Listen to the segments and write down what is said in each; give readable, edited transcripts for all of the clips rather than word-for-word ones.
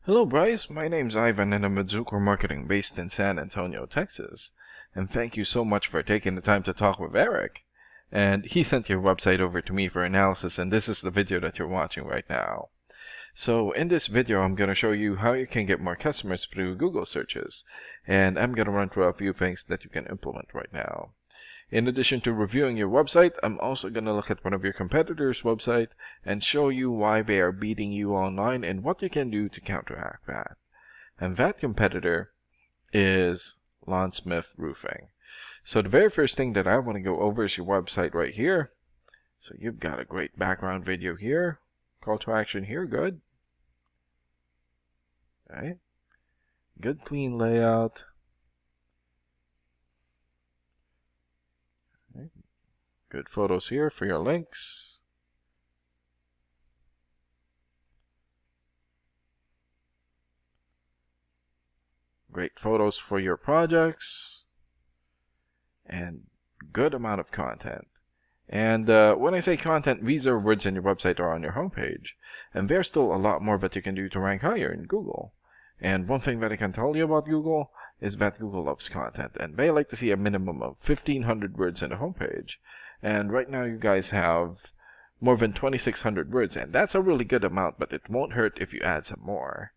Hello, Bryce. My name's Ivan, and I'm with Zucor Marketing based in San Antonio, Texas. And thank you so much for taking the time to talk with Eric. And he sent your website over to me for analysis, and this is the video that you're watching right now. So in this video, I'm going to show you how you can get more customers through Google searches. And I'm going to run through a few things that you can implement right now. In addition to reviewing your website, I'm also going to look at one of your competitors' website and show you why they are beating you online and what you can do to counteract that. And that competitor is Lawnsmith Roofing. So the very first thing that I want to go over is your website right here. So you've got a great background video here. Call to action here, good. All right. Good clean layout. Good photos here for your links. Great photos for your projects. And good amount of content. And when I say content, these are words in your website or on your homepage. And there's still a lot more that you can do to rank higher in Google. And one thing that I can tell you about Google is that Google loves content. And they like to see a minimum of 1,500 words in the homepage. And right now you guys have more than 2,600 words. And that's a really good amount, but it won't hurt if you add some more.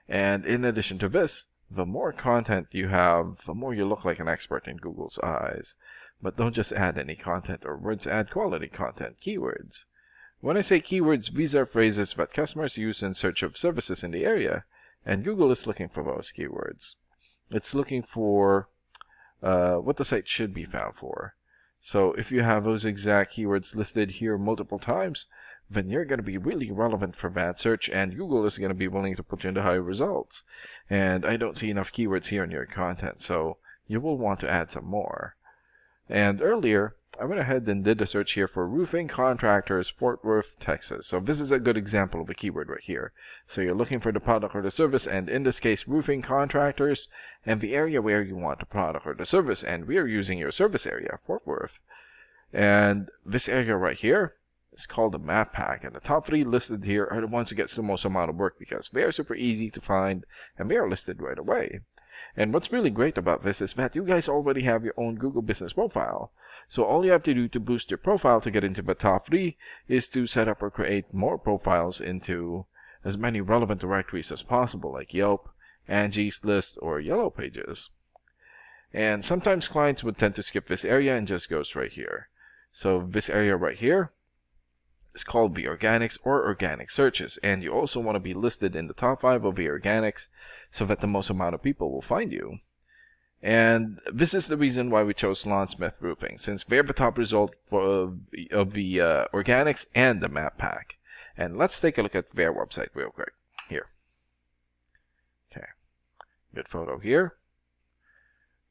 And in addition to this, the more content you have, the more you look like an expert in Google's eyes. But don't just add any content or words, add quality content, keywords. When I say keywords, these are phrases that customers use in search of services in the area, and Google is looking for those keywords. It's looking for what the site should be found for. So if you have those exact keywords listed here multiple times, then you're going to be really relevant for that search, and Google is going to be willing to put you into high results. And I don't see enough keywords here in your content, so you will want to add some more. And earlier, I went ahead and did a search here for roofing contractors, Fort Worth, Texas. So this is a good example of a keyword right here. So you're looking for the product or the service, and in this case, roofing contractors, and the area where you want the product or the service. And we are using your service area, Fort Worth. And this area right here is called the map pack. And the top 3 listed here are the ones who get the most amount of work because they are super easy to find, and they are listed right away. And what's really great about this is that you guys already have your own Google Business profile. So all you have to do to boost your profile to get into the top 3 is to set up or create more profiles into as many relevant directories as possible, like Yelp, Angie's List, or Yellow Pages. And sometimes clients would tend to skip this area and just go straight here. So this area right here is called the organics or organic searches, and you also want to be listed in the top 5 of the organics so that the most amount of people will find you. And this is the reason why we chose Lawnsmith Roofing, since they're the top result of the organics and the map pack. And let's take a look at their website real quick. Here. Okay. Good photo here.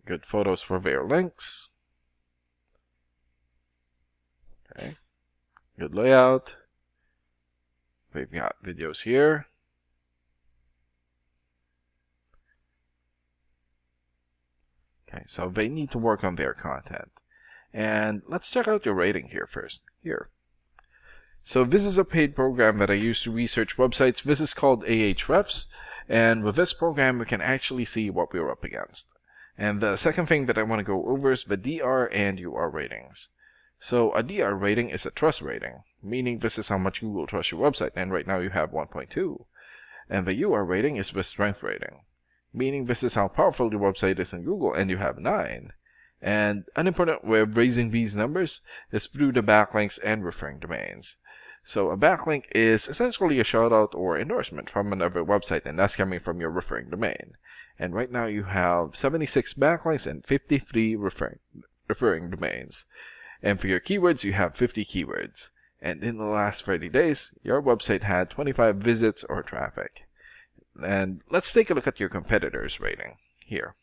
Good photos for their links. Okay. Good layout. They've got videos here. Okay, so they need to work on their content. And let's check out your rating here first. Here. So this is a paid program that I use to research websites. This is called Ahrefs. And with this program, we can actually see what we're up against. And the second thing that I want to go over is the DR and UR ratings. So a DR rating is a trust rating, meaning this is how much Google trusts your website, and right now you have 1.2. And the UR rating is the strength rating, meaning this is how powerful your website is in Google, and you have 9. And an important way of raising these numbers is through the backlinks and referring domains. So a backlink is essentially a shoutout or endorsement from another website, and that's coming from your referring domain. And right now you have 76 backlinks and 53 referring domains. And for your keywords, you have 50 keywords. And in the last 30 days, your website had 25 visits or traffic. And let's take a look at your competitors' rating here.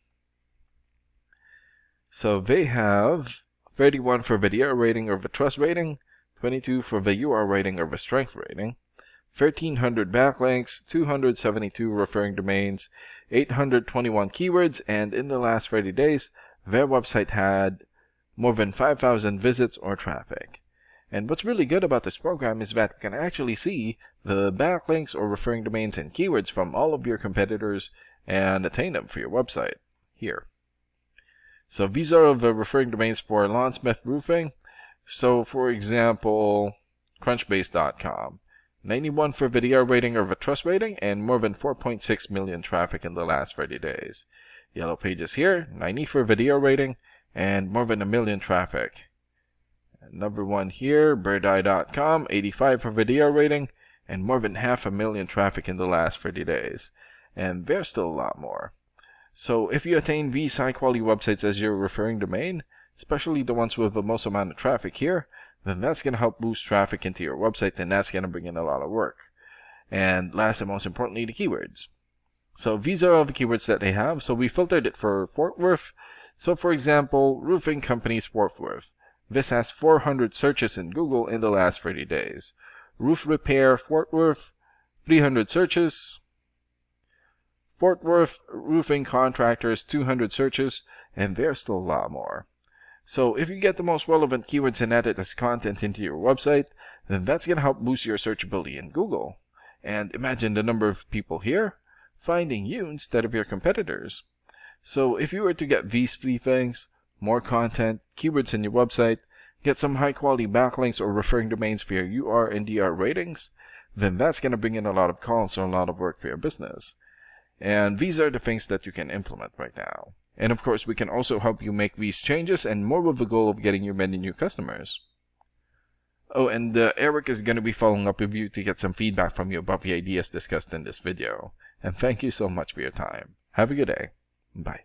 So they have 31 for the DR rating or the trust rating, 22 for the UR rating or the strength rating, 1,300 backlinks, 272 referring domains, 821 keywords, and in the last 30 days, their website had more than 5,000 visits or traffic. And what's really good about this program is that you can actually see the backlinks or referring domains and keywords from all of your competitors and attain them for your website here. So these are the referring domains for Lawnsmith Roofing. So for example, Crunchbase.com. 91 for the DR rating or the trust rating, and more than 4.6 million traffic in the last 30 days. Yellow Pages here, 90 for the DR rating, and more than 1 million traffic. Number 1 here, Birdeye.com, 85 for the DR rating, and more than 500,000 traffic in the last 30 days. And there's still a lot more. So if you attain these high quality websites as your referring domain, especially the ones with the most amount of traffic here, then that's going to help boost traffic into your website, and that's going to bring in a lot of work. And last and most importantly, the keywords. So these are all the keywords that they have. So we filtered it for Fort Worth. So for example, roofing companies Fort Worth. This has 400 searches in Google in the last 30 days. Roof repair Fort Worth, 300 searches. Fort Worth roofing contractors, 200 searches, and there's still a lot more. So if you get the most relevant keywords and add it as content into your website, then that's going to help boost your searchability in Google. And imagine the number of people here finding you instead of your competitors. So if you were to get these 3 things, more content, keywords in your website, get some high quality backlinks or referring domains for your UR and DR ratings, then that's going to bring in a lot of calls or a lot of work for your business. And these are the things that you can implement right now. And of course, we can also help you make these changes and more with the goal of getting you many new customers. Oh, and Eric is going to be following up with you to get some feedback from you about the ideas discussed in this video. And thank you so much for your time. Have a good day. Bye.